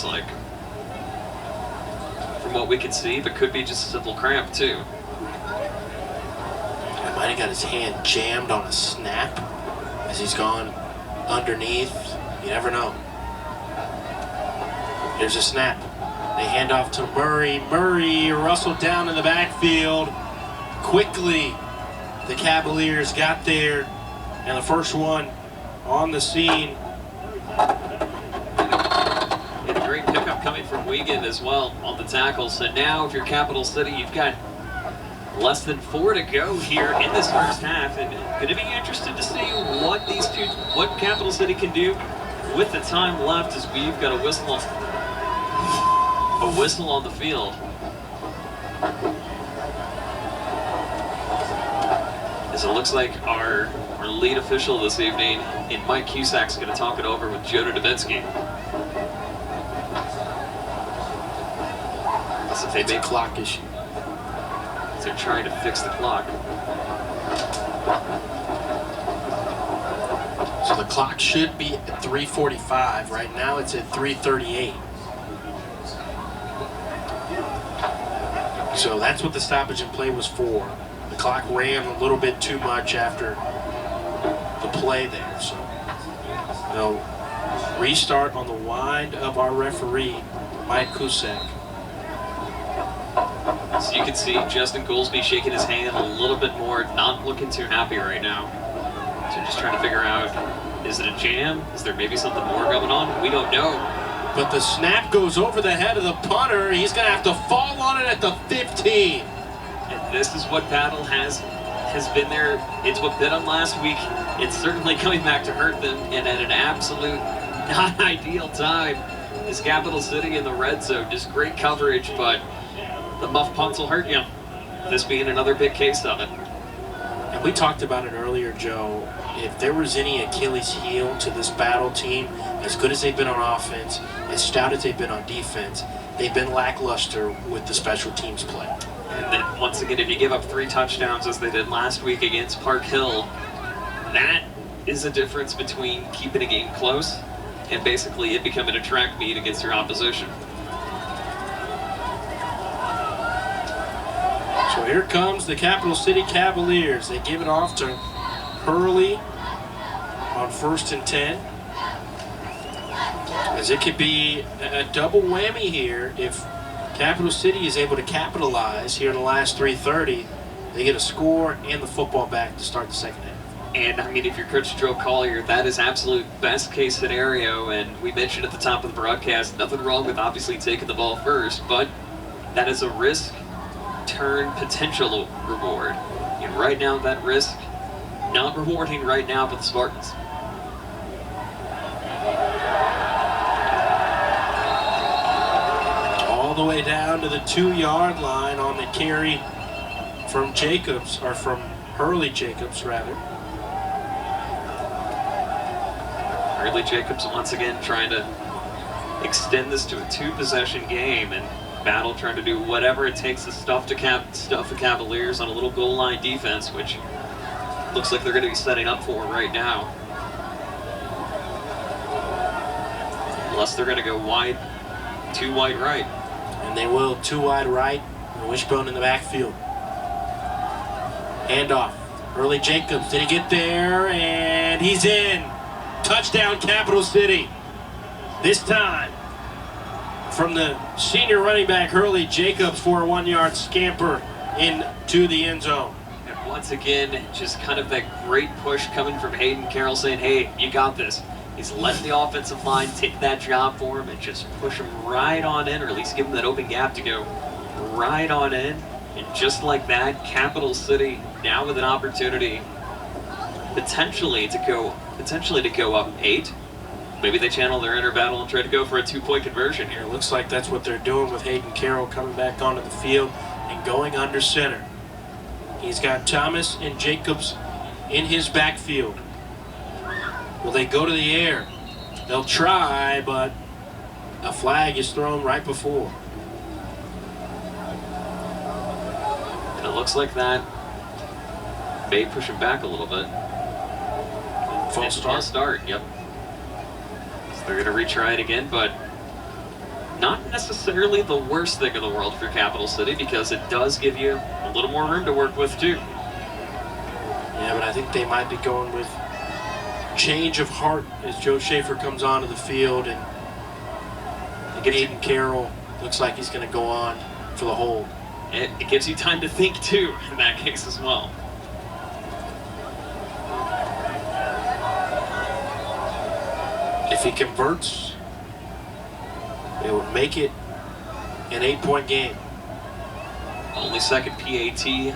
like, from what we can see, but could be just a simple cramp too. He might have got his hand jammed on a snap as he's gone underneath. You never know. Here's a snap. They hand off to Murray. Murray rustled down in the backfield. Quickly, the Cavaliers got there, and the first one on the scene. And a great pickup coming from Wiegand as well on the tackle. So now, if you're Capital City, you've got less than 4 to go here in this first half, and going to be interested to see what Capital City can do with the time left, as we've got a whistle on the field. As it looks like our lead official this evening in Mike Cusack's going to talk it over with Joe Davinsky. So if It's a clock issue. They're trying to fix the clock. So the clock should be at 3:45. Right now it's at 3:38. So that's what the stoppage in play was for. The clock ran a little bit too much after the play there. So they'll restart on the wind of our referee, Mike Cusack. So you can see Justin Goolsby shaking his hand a little bit more, not looking too happy right now. So just trying to figure out, is it a jam? Is there maybe something more going on? We don't know. But the snap goes over the head of the punter. He's going to have to fall on it at the 15. And this is what Battle has been there. It's what bit them last week. It's certainly coming back to hurt them, and at an absolute not ideal time. Is Capital City in the red zone. Just great coverage, but the muff punts will hurt you. This being another big case of it. And we talked about it earlier, Joe. If there was any Achilles heel to this Battle team, as good as they've been on offense, as stout as they've been on defense, they've been lackluster with the special teams play. And then once again, if you give up 3 touchdowns as they did last week against Park Hill, that is a difference between keeping a game close and basically it becoming a track meet against your opposition. So here comes the Capital City Cavaliers. They give it off to Hurley on 1st and 10. As it could be a double whammy here if Capital City is able to capitalize here in the last 3:30. They get a score and the football back to start the second half. And I mean, if you're Coach Joe Collier, that is absolute best case scenario. And we mentioned at the top of the broadcast, nothing wrong with obviously taking the ball first, but that is a risk turn potential reward. And right now, that risk not rewarding right now for the Spartans. All the way down to the 2-yard line on the carry from Jacobs, or from Hurley Jacobs rather. Hurley Jacobs once again trying to extend this to a 2-possession game, and Battle trying to do whatever it takes to stuff the Cavaliers on a little goal line defense, which looks like they're going to be setting up for right now. Unless they're going to go wide, 2 wide right. And they will, 2 wide right, and Wishbone in the backfield. Handoff. Hurley Jacobs, did he get there? And he's in. Touchdown, Capital City. This time from the senior running back, Hurley Jacobs, for a 1-yard scamper into the end zone. And once again, just kind of that great push coming from Hayden Carroll saying, hey, you got this. He's letting the offensive line take that job for him and just push him right on in, or at least give him that open gap to go right on in. And just like that, Capital City now with an opportunity potentially to go up 8. Maybe they channel their inner battle and try to go for a 2-point conversion here. It looks like that's what they're doing with Hayden Carroll coming back onto the field and going under center. He's got Thomas and Jacobs in his backfield. Will they go to the air? They'll try, but a flag is thrown right before. And it looks like that may push him back a little bit. False start. False start, yep. So they're going to retry it again, but necessarily the worst thing in the world for Capital City because it does give you a little more room to work with too. Yeah, but I think they might be going with change of heart as Joe Schaefer comes onto the field, and Hayden Carroll looks like he's going to go on for the hold. It gives you time to think too in that case as well. If he converts, it would make it an 8-point game. Only second PAT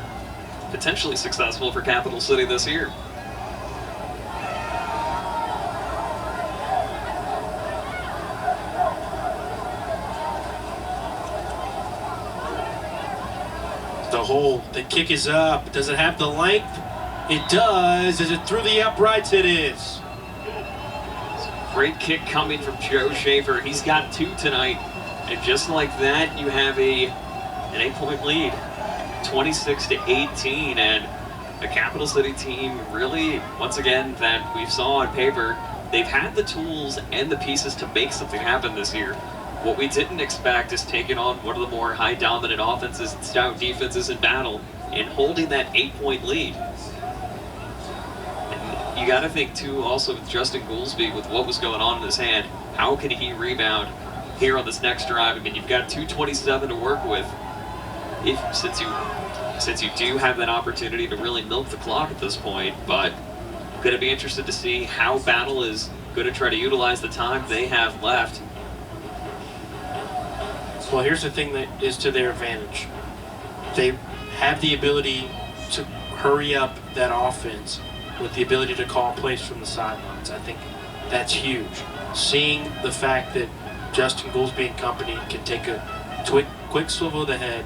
potentially successful for Capital City this year. The hold, the kick is up. Does it have the length? It does. Is it through the uprights? It is. Great kick coming from Joe Schaefer. He's got 2 tonight. And just like that, you have an 8-point lead. 26-18. And the Capital City team really, once again, that we saw on paper, they've had the tools and the pieces to make something happen this year. What we didn't expect is taking on one of the more high dominant offenses and stout defenses in battle and holding that 8-point lead. And you got to think too also with Justin Goolsby with what was going on in his hand, how can he rebound here on this next drive? I mean, you've got 2:27 to work with. Since you do have that opportunity to really milk the clock at this point, but going to be interested to see how Battle is going to try to utilize the time they have left. Well, here's the thing that is to their advantage. They have the ability to hurry up that offense with the ability to call plays from the sidelines. I think that's huge. Seeing the fact that Justin Goolsby and company can take a quick swivel of the head,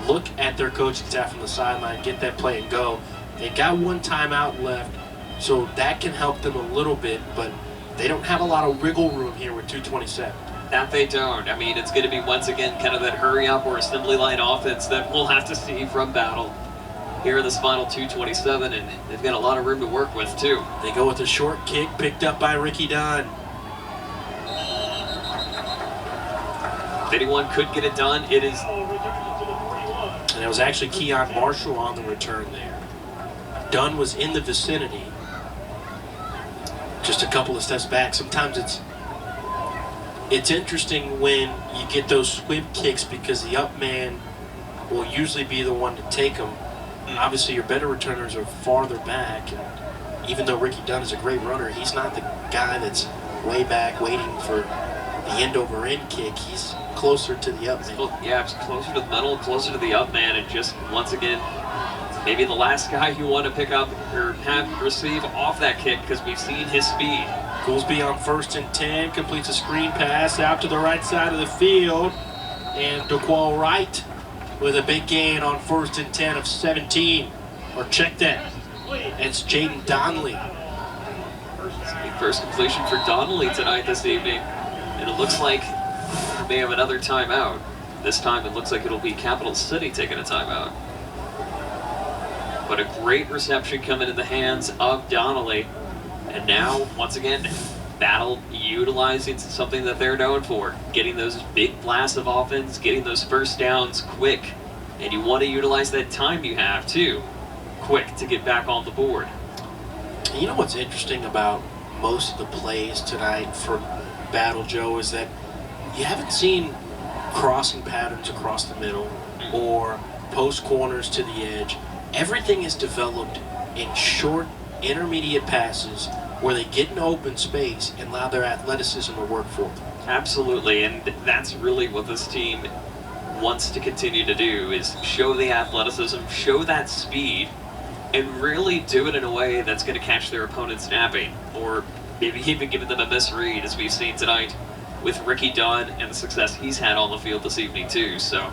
look at their coaching staff from the sideline, get that play and go. They got 1 timeout left, so that can help them a little bit, but they don't have a lot of wiggle room here with 2:27. That they don't. I mean, it's going to be once again kind of that hurry up or assembly line offense that we'll have to see from Battle here in this final 2:27, and they've got a lot of room to work with too. They go with a short kick picked up by Ricky Dunn. If anyone could get it done, it is. And it was actually Keon Marshall on the return there. Dunn was in the vicinity, just a couple of steps back. Sometimes it's interesting when you get those squib kicks because the up man will usually be the one to take them. Obviously, your better returners are farther back. And even though Ricky Dunn is a great runner, he's not the guy that's way back waiting for the end-over-end kick. He's closer to the up man. Yeah, it's closer to the middle, closer to the up man, and just once again, maybe the last guy you want to pick up or have receive off that kick because we've seen his speed. Goolsby on 1st and 10, completes a screen pass out to the right side of the field, and DeQual Wright with a big gain on 1st and 10 of 17. Or check that. It's Jaden Donnelly. First completion for Donnelly tonight this evening. And it looks like we may have another timeout. This time it looks like it'll be Capital City taking a timeout. But a great reception coming in the hands of Donnelly. And now, once again, Battle utilizing something that they're known for. Getting those big blasts of offense, getting those first downs quick. And you want to utilize that time you have, too, quick to get back on the board. You know what's interesting about most of the plays tonight for Battle, Joe, is that you haven't seen crossing patterns across the middle or post corners to the edge. Everything is developed in short, intermediate passes where they get in open space and allow their athleticism to work for them. Absolutely, and that's really what this team wants to continue to do, is show the athleticism, show that speed, and really do it in a way that's going to catch their opponent napping, or maybe even giving them a misread, as we've seen tonight with Ricky Dunn and the success he's had on the field this evening too. So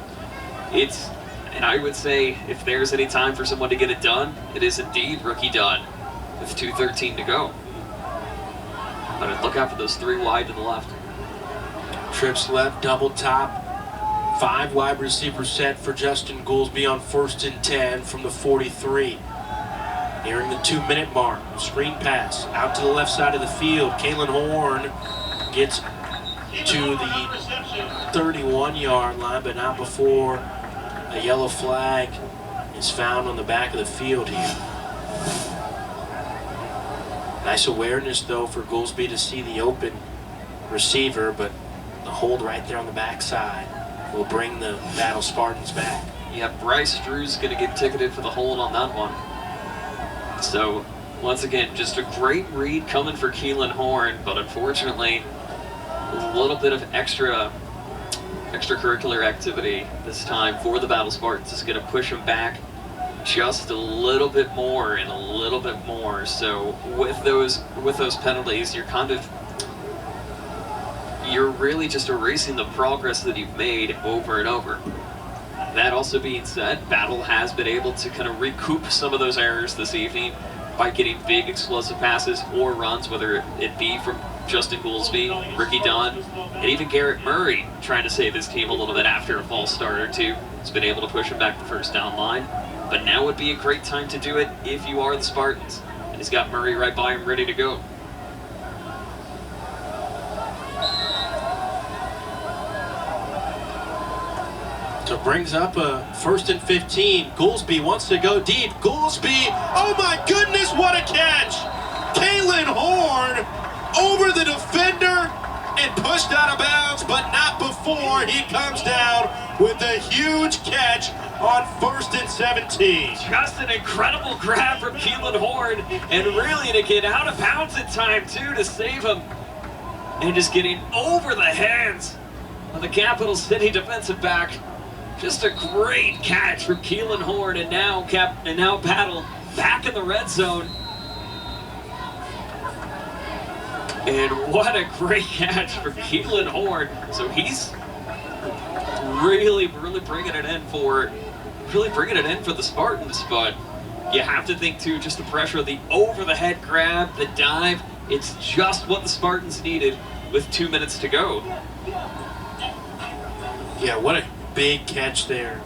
it's, and I would say if there's any time for someone to get it done, it is indeed Ricky Dunn with 2:13 to go. But look out for those 3 wide to the left. Trips left, double top. 5 wide receiver set for Justin Goolsby on 1st and 10 from the 43. Nearing the 2-minute mark. Screen pass out to the left side of the field. Kalen Horn gets to the 31-yard line, but not before a yellow flag is found on the back of the field here. Nice awareness, though, for Goolsby to see the open receiver, but the hold right there on the backside will bring the Battle Spartans back. Yeah, Bryce Drew's going to get ticketed for the hold on that one. So, once again, just a great read coming for Keelan Horn, but unfortunately, a little bit of extracurricular activity this time for the Battle Spartans is going to push them back just a little bit more and a little bit more. So with those penalties, you're really just erasing the progress that you've made over and over. That also being said, Battle has been able to kind of recoup some of those errors this evening by getting big explosive passes or runs, whether it be from Justin Goolsby, Ricky Dunn, and even Garrett Murray trying to save his team a little bit after a false start or two. He's been able to push him back the first down line. But now would be a great time to do it if you are the Spartans. And he's got Murray right by him ready to go. So brings up a 1st and 15. Goolsby wants to go deep. Goolsby, oh my goodness, what a catch! Keelan Horn over the defender and pushed out of bounds, but not before he comes down with a huge catch on 1st and 17. Just an incredible grab from Keelan Horn, and really to get out of bounds in time too to save him. And just getting over the hands of the Capital City defensive back. Just a great catch from Keelan Horn, and now Battle back in the red zone. And what a great catch for Keelan Horn. So he's really bringing it in for the Spartans, but you have to think too, just the pressure of the over-the-head grab, the dive. It's just what the Spartans needed with 2 minutes to go. Yeah, what a big catch there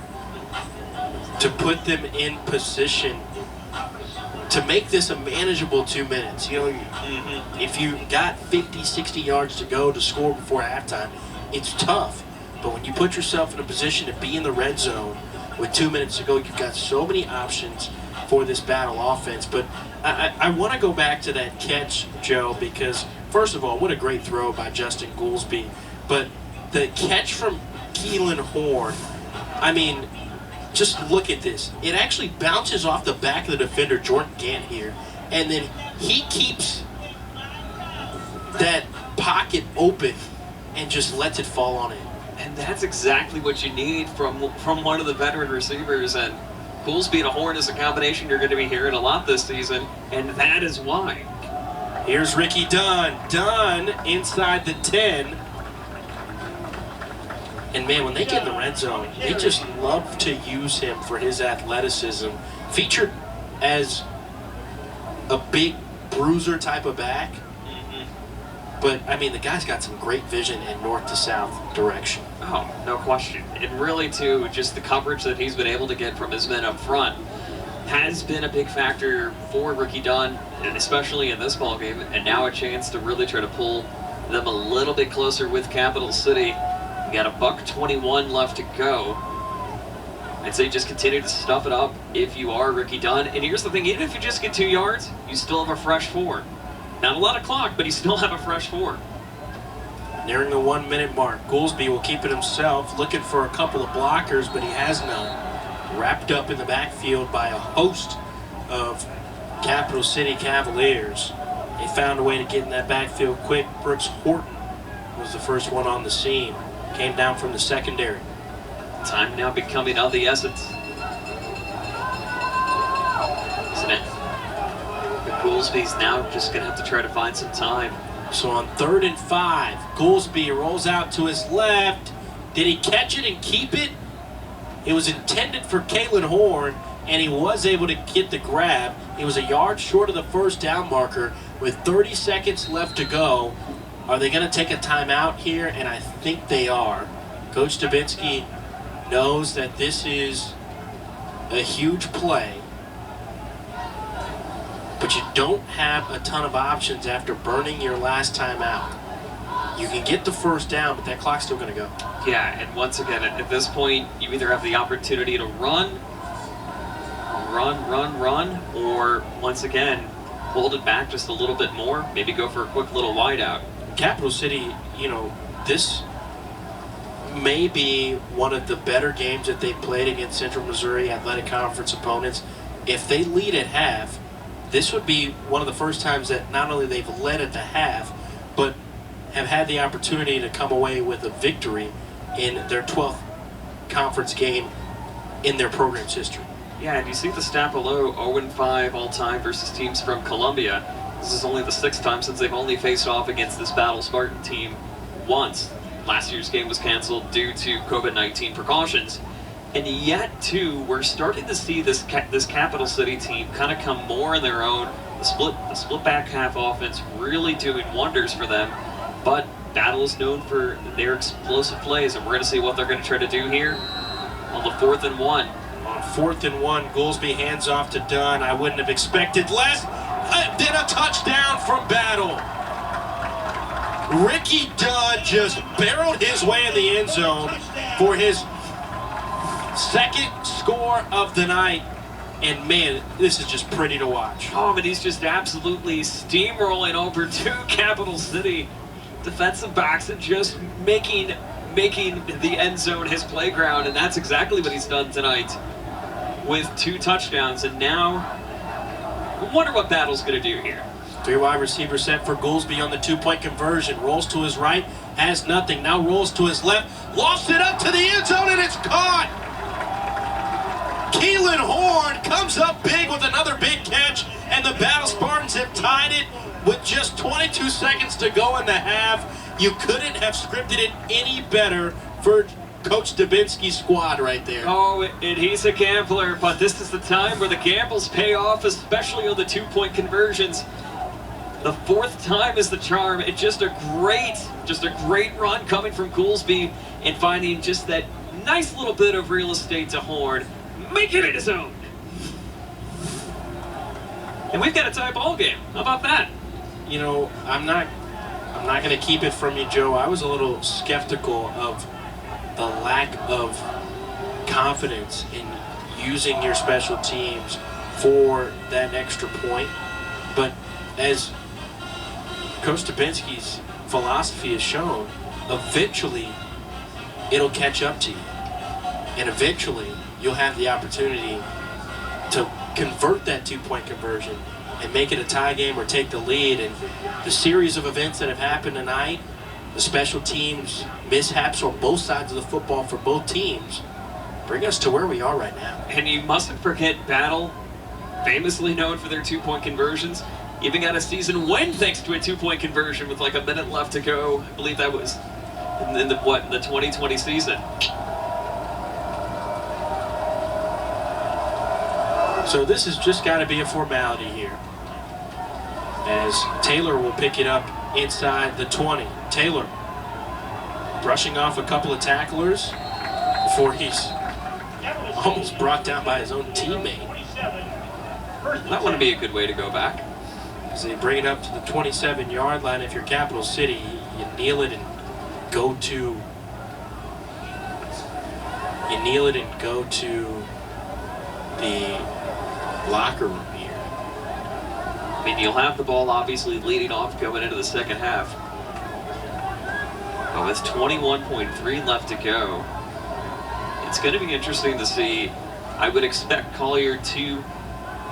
to put them in position to make this a manageable 2 minutes. You know, if you got 50, 60 yards to go to score before halftime, it's tough. But when you put yourself in a position to be in the red zone with 2 minutes to go, you've got so many options for this Battle offense. But I want to go back to that catch, Joe, because first of all, what a great throw by Justin Goolsby. But the catch from Keelan Horn, I mean, just look at this. It actually bounces off the back of the defender, Jordan Gant here, and then he keeps that pocket open and just lets it fall on it. And that's exactly what you need from one of the veteran receivers. And Goolsby and Horn is a combination you're going to be hearing a lot this season, and that is why. Here's Ricky Dunn. Dunn inside the 10. And man, when they get in the red zone, they just love to use him for his athleticism. Featured as a big bruiser type of back. But, I mean, the guy's got some great vision in north to south direction. Oh, no question. And really, too, just the coverage that he's been able to get from his men up front has been a big factor for Ricky Dunn, and especially in this ballgame. And now a chance to really try to pull them a little bit closer with Capital City. You got $1:21 left to go. I'd say just continue to stuff it up if you are Ricky Dunn. And here's the thing, even if you just get 2 yards, you still have a fresh 4. Not a lot of clock, but you still have a fresh 4. Nearing the 1 minute mark, Goolsby will keep it himself, looking for a couple of blockers, but he has none. Wrapped up in the backfield by a host of Capital City Cavaliers. They found a way to get in that backfield quick. Brooks Horton was the first one on the scene. Came down from the secondary. Time now becoming of the essence. Isn't it? Goolsby's now just going to have to try to find some time. So on 3rd and 5, Goolsby rolls out to his left. Did he catch it and keep it? It was intended for Keelan Horn, and he was able to get the grab. He was a yard short of the first down marker with 30 seconds left to go. Are they going to take a timeout here? And I think they are. Coach Dubinsky knows that this is a huge play, but you don't have a ton of options after burning your last time out. You can get the first down, but that clock's still going to go. Yeah, and once again, at this point, you either have the opportunity to run, or once again, hold it back just a little bit more, maybe go for a quick little wide out. Capital City, you know, this may be one of the better games that they've played against Central Missouri Athletic Conference opponents. If they lead at half, this would be one of the first times that not only they've led at the half, but have had the opportunity to come away with a victory in their 12th conference game in their program's history. Yeah, and you see the stat below, 0-5 all-time versus teams from Columbia. This is only the 6th time since they've only faced off against this Battle Spartan team once. Last year's game was canceled due to COVID-19 precautions. And yet, too, we're starting to see this Capital City team kind of come more in their own. The split back half offense really doing wonders for them. But Battle is known for their explosive plays, and we're going to see what they're going to try to do here on the 4th and 1. On 4th and 1, Goolsby hands off to Dunn. I wouldn't have expected less. Then a touchdown from Battle. Ricky Dunn just barreled his way in the end zone for his 2nd score of the night. And man, this is just pretty to watch. Oh, but he's just absolutely steamrolling over to Capital City defensive backs and just making the end zone his playground, and that's exactly what he's done tonight with 2 touchdowns. And now, I wonder what Battle's going to do here. 3 wide receiver set for Goolsby on the 2-point conversion. Rolls to his right, has nothing. Now rolls to his left, lost it up to the end zone, and it's caught. Keelan Horn comes up big with another big catch, and the Battle Spartans have tied it with just 22 seconds to go in the half. You couldn't have scripted it any better for Coach Dubinsky's squad right there. Oh, and he's a gambler, but this is the time where the gambles pay off, especially on the 2-point conversions. The 4th time is the charm. It's just a great run coming from Goolsby and finding just that nice little bit of real estate to Horn, making it his own. And we've got a tie ball game. How about that? You know, I'm not going to keep it from you, Joe. I was a little skeptical of the lack of confidence in using your special teams for that extra point. But as Coach Dubinsky's philosophy has shown, eventually it'll catch up to you. And eventually you'll have the opportunity to convert that 2-point conversion and make it a tie game or take the lead. And the series of events that have happened tonight, the special teams mishaps on both sides of the football for both teams, bring us to where we are right now. And you mustn't forget Battle, famously known for their 2-point conversions, even got a season win thanks to a 2-point conversion with like a minute left to go. I believe that was in the 2020 season. So this has just got to be a formality here, as Taylor will pick it up inside the 20. Taylor brushing off a couple of tacklers before he's almost brought down by his own teammate. That wouldn't be a good way to go back. As they bring it up to the 27-yard line. If you're Capital City, you kneel it and go to the locker room here. I mean, you'll have the ball obviously leading off going into the second half. But with 21.3 left to go, it's going to be interesting to see. I would expect Collier to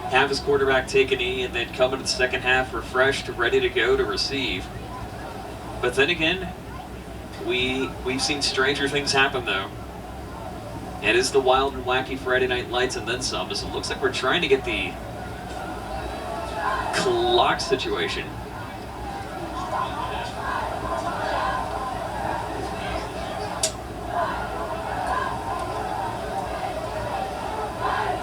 have his quarterback take a knee and then come into the second half refreshed, ready to go to receive. But then again, we've seen stranger things happen though. It is the wild and wacky Friday Night Lights and then some, as it looks like we're trying to get the clock situation.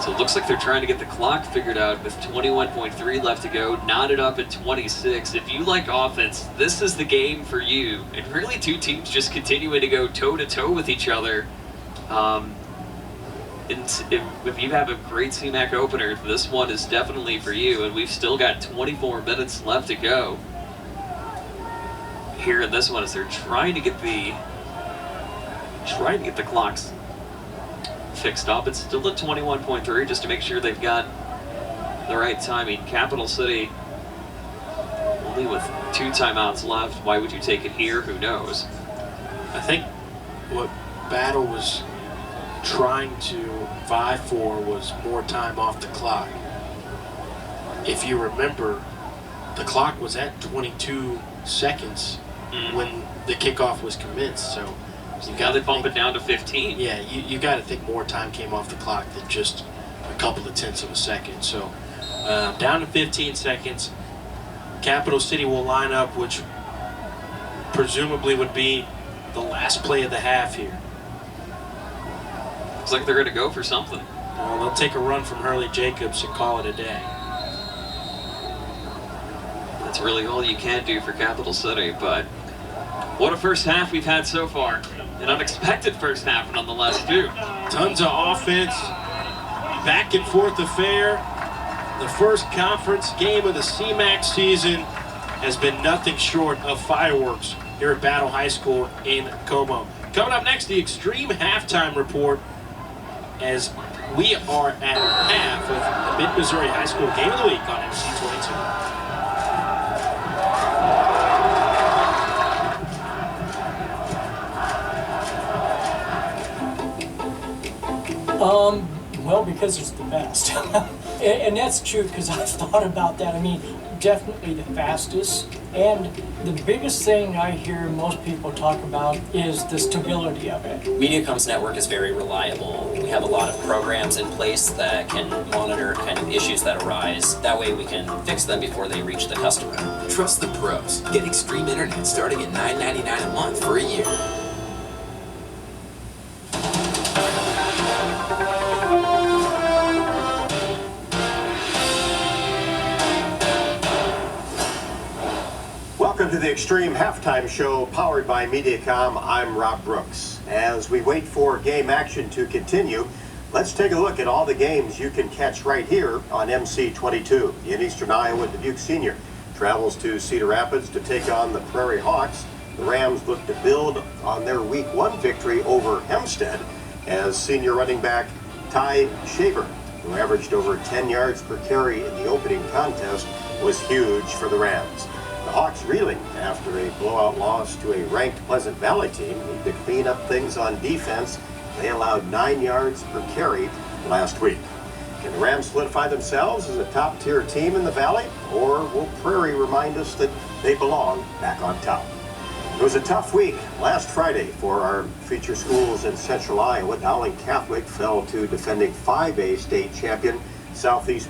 So it looks like they're trying to get the clock figured out with 21.3 left to go, knotted up at 26. If you like offense, this is the game for you. And really 2 teams just continuing to go toe-to-toe with each other. If you have a great CMAC opener, this one is definitely for you, and we've still got 24 minutes left to go. here in this one as they're trying to get the clocks fixed up. It's still at 21.3 just to make sure they've got the right timing. Capital City only with 2 timeouts left. Why would you take it here? Who knows? I think what Battle was trying to vie for was more time off the clock. If you remember, the clock was at 22 seconds when the kickoff was commenced. So you got to bump it down to 15. Yeah, you got to think more time came off the clock than just a couple of tenths of a second. So down to 15 seconds. Capital City will line up, which presumably would be the last play of the half here. Looks like they're going to go for something. Well, they'll take a run from Hurley Jacobs and call it a day. That's really all you can do for Capital City, but what a first half we've had so far. An unexpected first half, nonetheless, too. Tons of offense, back and forth affair. The first conference game of the CMAC season has been nothing short of fireworks here at Battle High School in Como. Coming up next, the Extreme Halftime Report, as we are at half of the Mid-Missouri High School Game of the Week on MC22. Well, because it's the best. And that's true, because I've thought about that. I mean, definitely the fastest. And the biggest thing I hear most people talk about is the stability of it. MediaCom's network is very reliable. We have a lot of programs in place that can monitor kind of issues that arise. That way we can fix them before they reach the customer. Trust the pros. Get Extreme Internet starting at $9.99 a month for a year. Welcome to the Extreme Halftime Show powered by MediaCom. I'm Rob Brooks. As we wait for game action to continue, let's take a look at all the games you can catch right here on MC22. In Eastern Iowa, Dubuque Senior travels to Cedar Rapids to take on the Prairie Hawks. The Rams look to build on their Week 1 victory over Hempstead as senior running back Ty Shaver, who averaged over 10 yards per carry in the opening contest, was huge for the Rams. The Hawks reeling after a blowout loss to a ranked Pleasant Valley team. Need to clean up things on defense. They allowed 9 yards per carry last week. Can the Rams solidify themselves as a top-tier team in the Valley, or will Prairie remind us that they belong back on top? It was a tough week last Friday for our feature schools in Central Iowa. Dowling Catholic fell to defending 5A state champion Southeast